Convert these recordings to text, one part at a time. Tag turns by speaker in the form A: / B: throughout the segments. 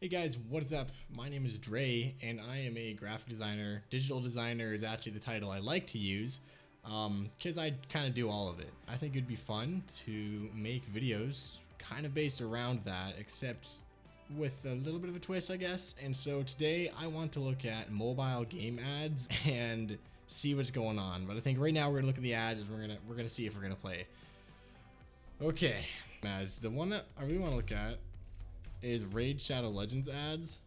A: Hey guys, what is up? My name is Dre, and I am a graphic designer. Digital designer is actually the title I like to use, because I kind of do all of it. I think it'd be fun to make videos kind of based around that, except with a little bit of a twist, I guess. And so today I want to look at mobile game ads and see what's going on. But I think right now we're gonna look at the ads, and we're gonna see if we're gonna play. Okay, ads. The one that I really want to look at is Raid Shadow Legends ads,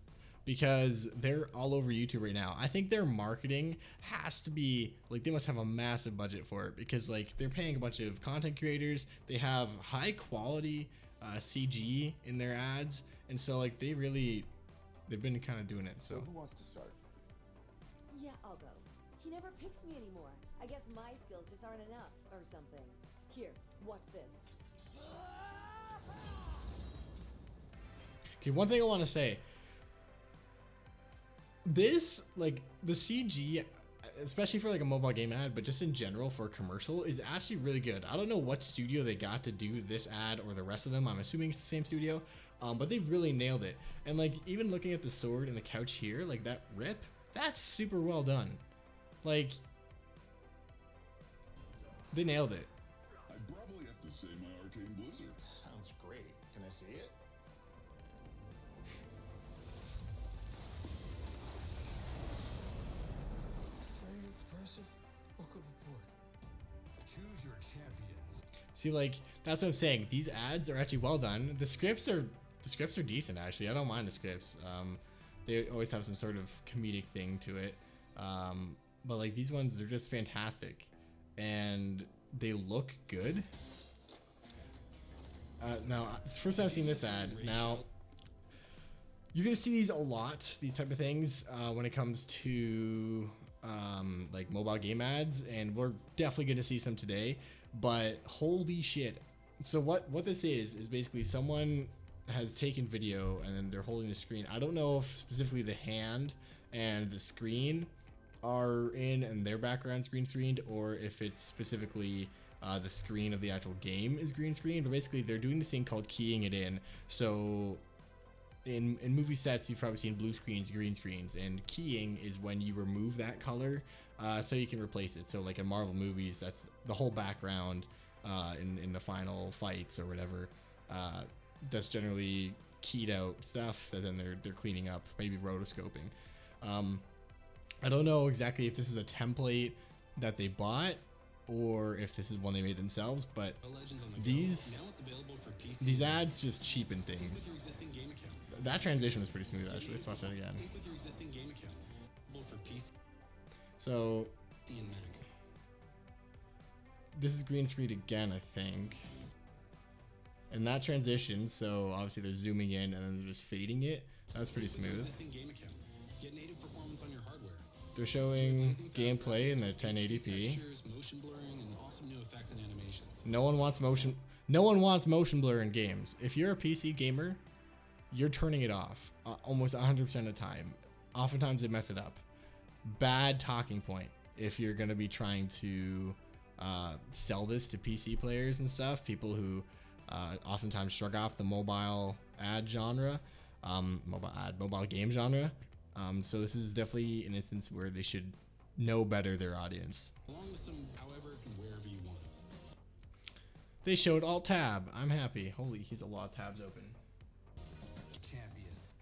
A: because they're all over YouTube right now. I think their marketing has to be like, they must have a massive budget for it, because like they're paying a bunch of content creators, they have high quality CG in their ads, and so like they've been kind of doing it. So
B: who wants to start?
C: Yeah, I'll go. He never picks me anymore. I guess my skills just aren't enough or something. Here, watch this.
A: okay, one thing I want to say, this, like, the CG, especially for like a mobile game ad, but just in general for a commercial, is actually really good. I don't know what studio they got to do this ad or the rest of them. I'm assuming it's the same studio, but they've really nailed it. And like, even looking at the sword and the couch here, like that rip, that's super well done. Like, they nailed it.
D: I'd probably have to say my arcane blizzard.
B: Sounds great. Can I see it? Very impressive. Welcome aboard.
E: Choose your champions.
A: See, like, that's what I'm saying. These ads are actually well done. The scripts are decent, actually. I don't mind the scripts. They always have some sort of comedic thing to it. But like, these ones, they're just fantastic, and they look good. Now, it's the first time I've seen this ad. Now, you're gonna see these a lot, these type of things, when it comes to like mobile game ads, and we're definitely gonna see some today. But holy shit! So what this is basically someone has taken video and then they're holding the screen. I don't know if specifically the hand and the screen are in and their background's green screened, or if it's specifically the screen of the actual game is green screened. But basically they're doing this thing called keying it in. So in movie sets, you've probably seen blue screens, green screens, and keying is when you remove that color so you can replace it. So like in Marvel movies, that's the whole background in the final fights or whatever. That's generally keyed out stuff that then they're cleaning up, maybe rotoscoping. I don't know exactly if this is a template that they bought or if this is one they made themselves, but these ads just cheapen things. That transition was pretty smooth, actually. Let's watch that again. So this is green screened again, I think. And that transition, so obviously they're zooming in and then they're just fading it. That's pretty smooth. They're showing gameplay in the 1080p. No one wants motion blur in games. If you're a PC gamer, you're turning it off almost 100% of the time. Oftentimes they mess it up. Bad talking point if you're going to be trying to sell this to PC players and stuff, people who oftentimes shrug off the mobile ad genre, mobile game genre. So this is definitely an instance where they should know better their audience.
E: Along with some however and wherever you want.
A: They showed Alt Tab. I'm happy. Holy, he's a lot of tabs open.
E: Champions.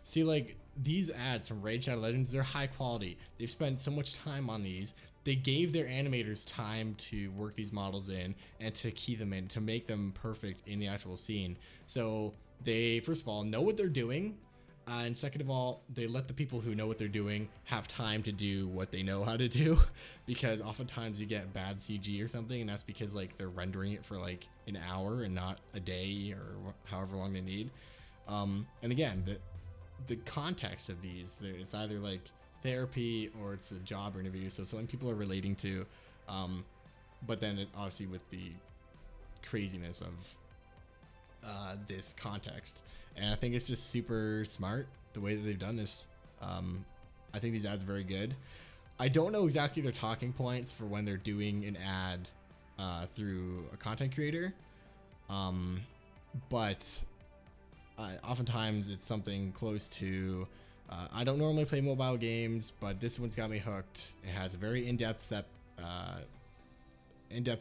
A: See, like, these ads from Raid Shadow Legends, they're high quality. They've spent so much time on these. They gave their animators time to work these models in and to key them in, to make them perfect in the actual scene. So they, first of all, know what they're doing. And second of all, they let the people who know what they're doing have time to do what they know how to do, because oftentimes you get bad CG or something, and that's because like they're rendering it for like an hour and not a day or however long they need. And again, the context of these, it's either like therapy or it's a job interview, so something people are relating to, but then obviously with the craziness of this context. And I think it's just super smart the way that they've done this. I think these ads are very good. I don't know exactly their talking points for when they're doing an ad through a content creator, but oftentimes it's something close to, I don't normally play mobile games, but this one's got me hooked. It has a very in-depth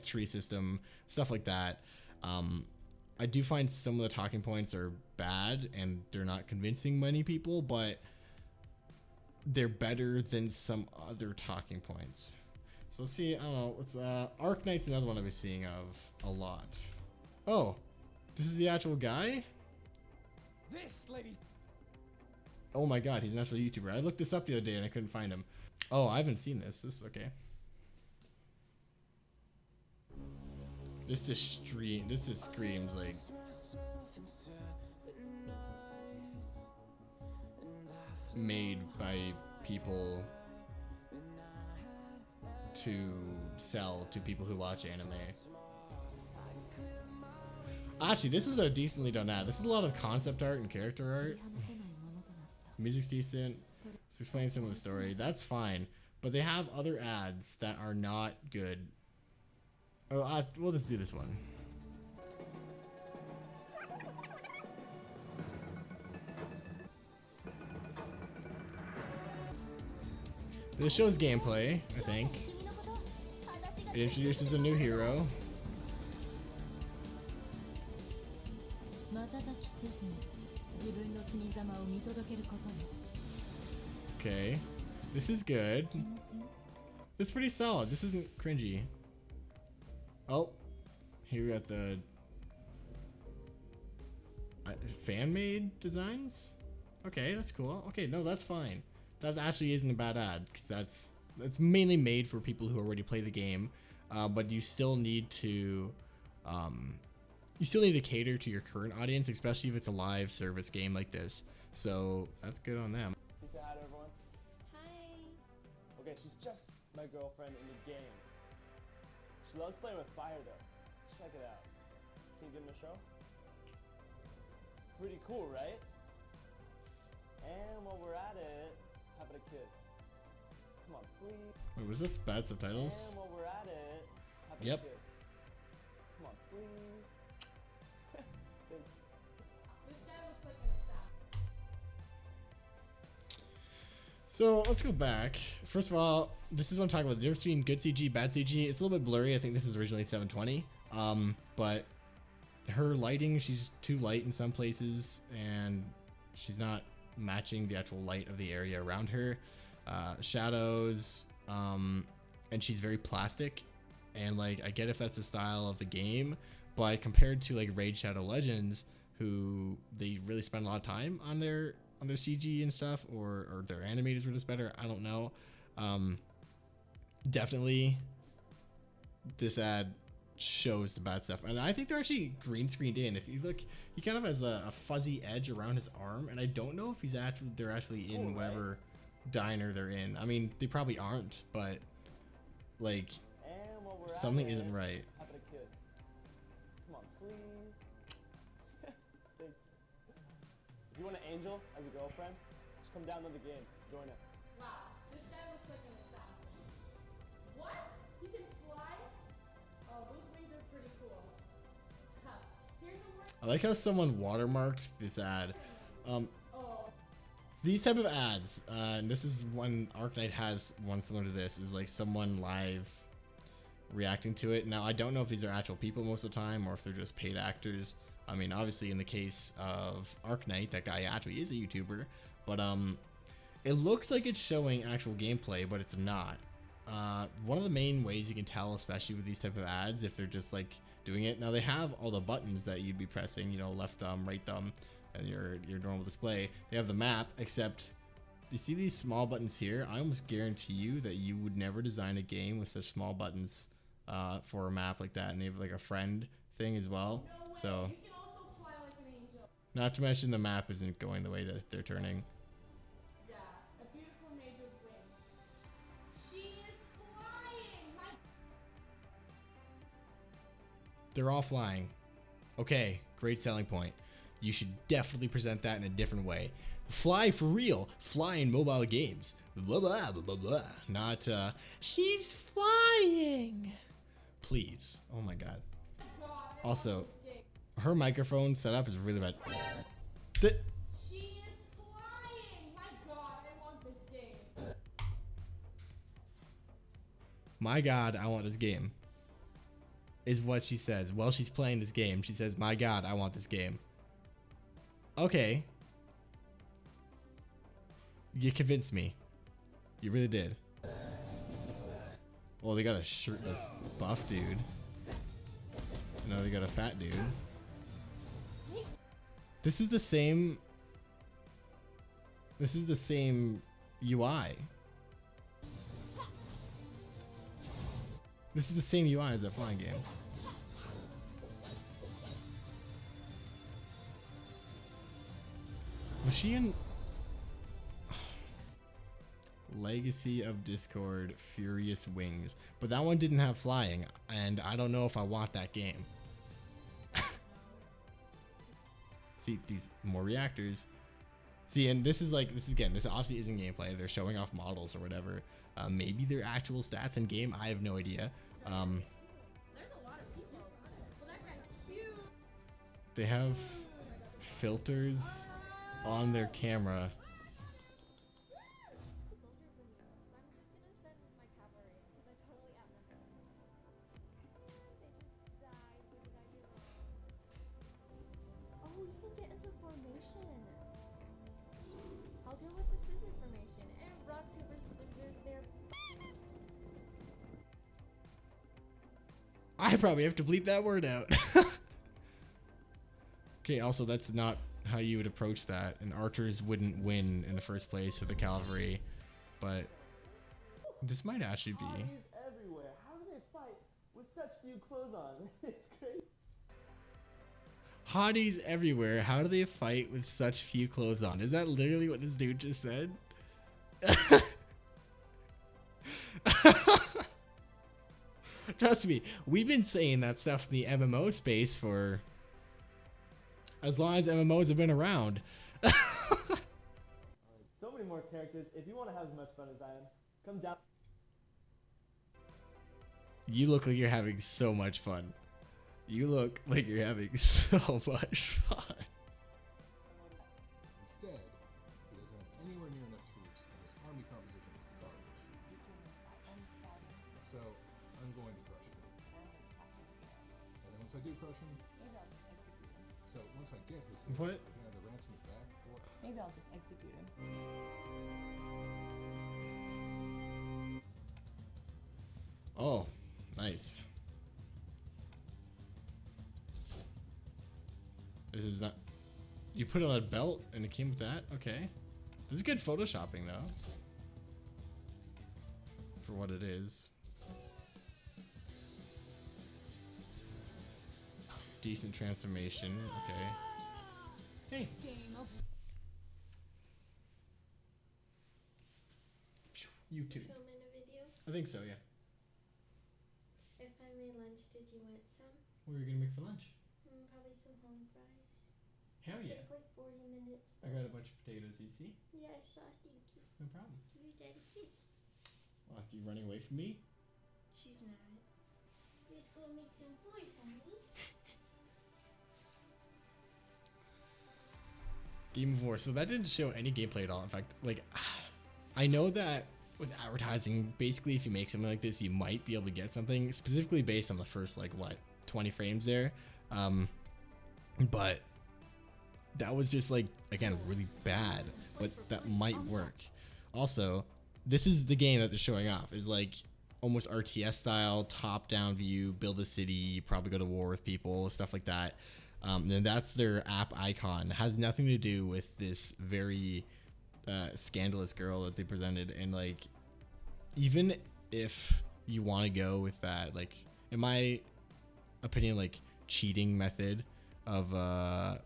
A: tree system, stuff like that. I do find some of the talking points are bad and they're not convincing many people, but they're better than some other talking points. So let's see, I don't know, let's, Arknight's another one I've been seeing of a lot. Oh, this is the actual guy?
F: This, ladies.
A: Oh my god, he's an actual YouTuber. I looked this up the other day and I couldn't find him. Oh, I haven't seen this. This is okay. This just screams like made by people to sell to people who watch anime. Actually, this is a decently done ad. This is a lot of concept art and character art. Music's decent. It's explaining some of the story. That's fine. But they have other ads that are not good. Oh, we'll just do this one. This shows gameplay, I think. It introduces a new hero. Okay. This is good. This is pretty solid. This isn't cringy. Oh. Here we got the fan-made designs? Okay, that's cool. Okay, no, that's fine. That actually isn't a bad ad, because that's mainly made for people who already play the game, but you still need to cater to your current audience, especially if it's a live service game like this. So that's good on them.
F: Can you say hi to everyone?
C: Hi.
F: Okay, she's just my girlfriend in the game. She loves playing with fire though. Check it out. Can you give him a show? Pretty cool, right? And while we're at it, how about a kiss? Come on, please.
A: Wait, was this bad subtitles?
F: And while we're at it, how about
A: Yep.
F: a kiss? Come on, please. Thanks.
A: So let's go back. First of all, this is what I'm talking about. The difference between good CG, bad CG. It's a little bit blurry. I think this is originally 720. But her lighting, she's too light in some places, and she's not matching the actual light of the area around her. Shadows, and she's very plastic. And like, I get if that's the style of the game, but compared to like Raid Shadow Legends, who they really spend a lot of time on their CG and stuff, or their animators were just better. I don't know. Definitely, this ad shows the bad stuff, and I think they're actually green screened in. If you look, he kind of has a fuzzy edge around his arm, and I don't know if they're actually in whatever diner they're in. I mean, they probably aren't, but like something isn't right.
F: How about a kiss? Come on, please. Thanks. If you want an angel as a girlfriend, just come down to the game. Join it.
G: Wow, this guy looks like an assassin. What? He can fly? Oh, those wings are pretty cool. Huh. Here's a word.
A: I like how someone watermarked this ad. These type of ads, and this is one Arknight has one similar to this, is like someone live reacting to it. Now I don't know if these are actual people most of the time or if they're just paid actors. I mean, obviously in the case of Arknight, that guy actually is a YouTuber, but it looks like it's showing actual gameplay, but it's not. One of the main ways you can tell, especially with these type of ads, if they're just like doing it. Now they have all the buttons that you'd be pressing, you know, left thumb, right thumb, and your normal display. They have the map, except you see these small buttons here. I almost guarantee you that you would never design a game with such small buttons for a map like that. And they have like a friend thing as well. So,
G: You can also fly like an angel.
A: not to mention the map isn't going the way that they're turning.
G: Yeah, a beautiful mage of wings. She is flying!
A: They're all flying. Okay, great selling point. You should definitely present that in a different way. Fly for real. Fly in mobile games. Blah, blah, blah, blah, blah. Not, she's flying. Please. Oh my god. Also, her microphone setup is really bad.
G: She is flying! My god, I want this game.
A: My God, I want this game. Is what she says. While she's playing this game, she says, my God, I want this game. Okay. You convinced me. You really did. Well, they got a shirtless buff dude. No, they got a fat dude. This is the same. This is the same UI. This is the same UI as that flying game. Was she in Legacy of Discord Furious Wings? But that one didn't have flying, and I don't know if I want that game. See, these more reactors. See, and this is again, this obviously isn't gameplay. They're showing off models or whatever. Maybe they're actual stats in game. I have no idea.
G: There's a lot of people. Well, that guy's huge.
A: They have filters on their camera.
C: Oh, you can get into formation. I'll go with the scissors formation and rock, paper, scissors there.
A: I probably have to bleep that word out. Okay, also that's not how you would approach that, and archers wouldn't win in the first place with the cavalry, but this might actually be.
F: Hotties everywhere. How do they fight with such few clothes on? It's crazy.
A: Hotties everywhere. How do they fight with such few clothes on? Is that literally what this dude just said? Trust me, we've been saying that stuff in the MMO space for as long as MMOs have been around.
F: So many more characters. If you want to have as much fun as I am, come down.
A: You look like you're having so much fun. You look like you're having so much fun.
B: Instead, he doesn't have anywhere near enough troops, and his army composition is garbage. So, I'm going to crush him. And then once I do crush him, so once I get his hit,
A: What?
B: I can either ransom it back or...
H: Maybe I'll just execute him.
A: Oh, nice. This is not. You put on a belt and it came with that? Okay. This is good photoshopping though. For what it is. Decent transformation. Okay. Hey. You too.
I: Filming a video?
A: I think so, yeah.
I: If I made lunch, did you want some?
A: What are you gonna make for lunch?
I: Probably some home fries.
A: Hell yeah.
I: Take like 40 minutes.
A: I got a bunch of potatoes, you see?
I: Yeah, I saw. Thank you.
A: No problem.
I: Your daddy kiss.
A: What, you running away from me?
I: She's not. Let's go make some food, honey.
A: Game of War. So that didn't show any gameplay at all. In fact, like, I know that with advertising, basically if you make something like this, you might be able to get something specifically based on the first, like, what, 20 frames there. But that was just, like, again, really bad, but that might work. Also, this is the game that they're showing off, is like almost RTS style, top down view, build a city, probably go to war with people, stuff like that. And that's their app icon. It has nothing to do with this very scandalous girl that they presented. And like, even if you want to go with that, like, in my opinion, like, cheating method of that,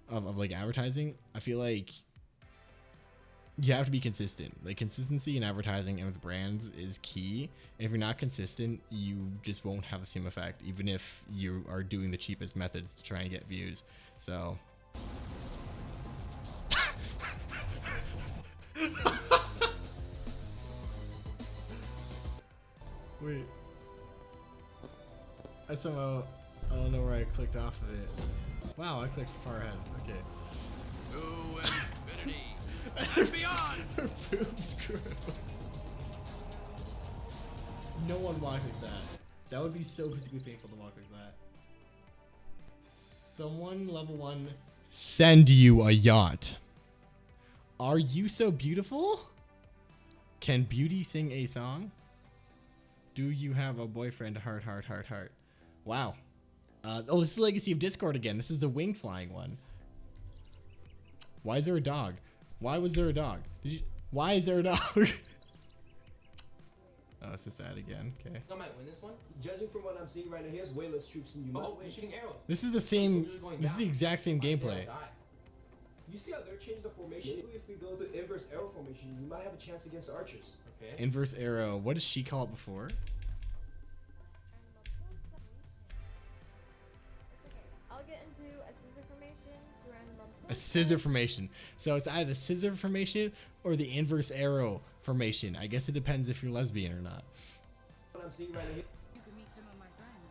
A: of like advertising, I feel like you have to be consistent. Like, consistency in advertising and with brands is key. And if you're not consistent, you just won't have the same effect, even if you are doing the cheapest methods to try and get views. So wait, I somehow I don't know where I clicked off of it. Wow, I clicked far ahead. Okay.
H: To infinity and beyond.
A: Her boobs grew. No one walked like that. That would be so physically painful to walk like that. Someone level 1 send you a yacht. Are you so beautiful? Can beauty sing a song? Do you have a boyfriend? Heart, heart, heart, heart. Wow. Oh, this is Legacy of Discord again. This is the wing flying one. Why is there a dog? Why was there a dog? Why is there a dog? Oh, it's just sad again. Okay.
J: I might win this one.
F: Judging from what I'm seeing right now, he has way less troops than you.
J: Oh, he's shooting arrows.
A: This is the same. This is the exact same gameplay.
F: You see how they're changing the formation? Maybe if we go to inverse arrow formation, we might have a chance against archers.
J: Okay.
A: Inverse arrow. What did she call it before?
C: I'll get into a scissor formation, surrounded by
A: A scissor formation. So it's either scissor formation or the inverse arrow formation. I guess it depends if you're lesbian or not.
F: What I'm seeing right now.
G: You could meet some of my friends.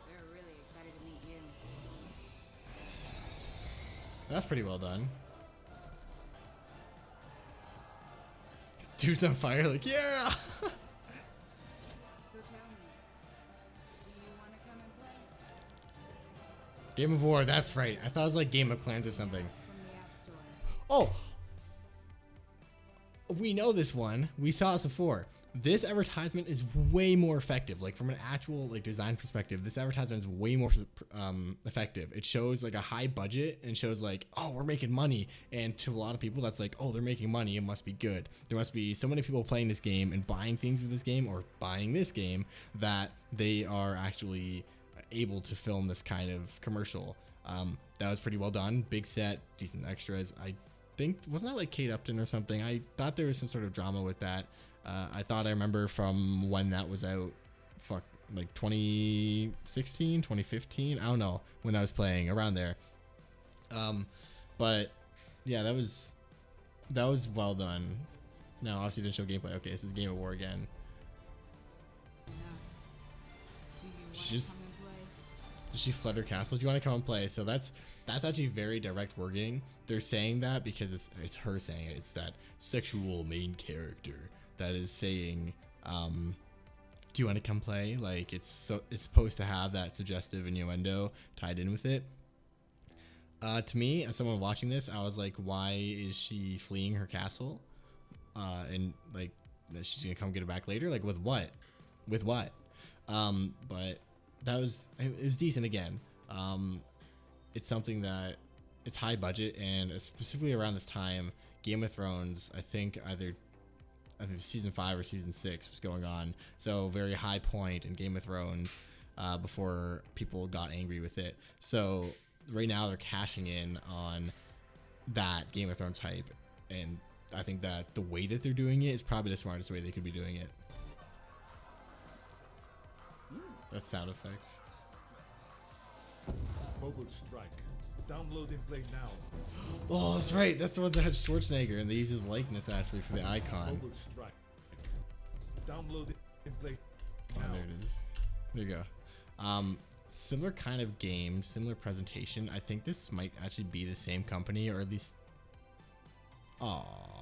G: They're really excited to meet you.
A: That's pretty well done. Dude's on fire, like, yeah!
G: So tell me, do you want to come and play?
A: Game of War, that's right. I thought it was like Game of Clans or something.
G: From the App Store.
A: Oh! We know this one. We saw this before. This advertisement is way more effective. Like from an actual like design perspective, this advertisement is way more effective. It shows like a high budget and shows like, oh, we're making money. And to a lot of people, that's like, oh, they're making money. It must be good. There must be so many people playing this game and buying things with this game or buying this game that they are actually able to film this kind of commercial. That was pretty well done. Big set, decent extras. I think, wasn't that like Kate Upton or something? I thought there was some sort of drama with that. I thought I remember from when that was out, like 2016, 2015. I don't know when I was playing around there. But yeah, that was well done. Now obviously didn't show gameplay. Okay, this is Game of War again.
G: Do you want
A: She
G: to
A: just-
G: come and play?
A: Did she flood her castle? Do you want to come and play? So that's actually very direct wording. They're saying that because it's her saying it. It's that sexual main character that is saying, do you want to come play? Like it's supposed to have that suggestive innuendo tied in with it. To me, as someone watching this, I was like, why is she fleeing her castle? And like that she's gonna come get it back later? Like with what? With what? But it was decent again. It's something that it's high budget, and specifically around this time, Game of Thrones, I think either season 5 or season 6 was going on. So very high point in Game of Thrones before people got angry with it. So right now they're cashing in on that Game of Thrones hype, and I think that the way that they're doing it is probably the smartest way they could be doing it. That's sound effects.
B: Mobile Strike. Download and play now.
A: Oh, that's right. That's the ones that had Schwarzenegger, and they use his likeness actually for the icon.
B: Mobile Strike. Download and play
A: Oh,
B: now.
A: there it is. There you go. Similar kind of game, similar presentation. I think this might actually be the same company, or at least. Aww.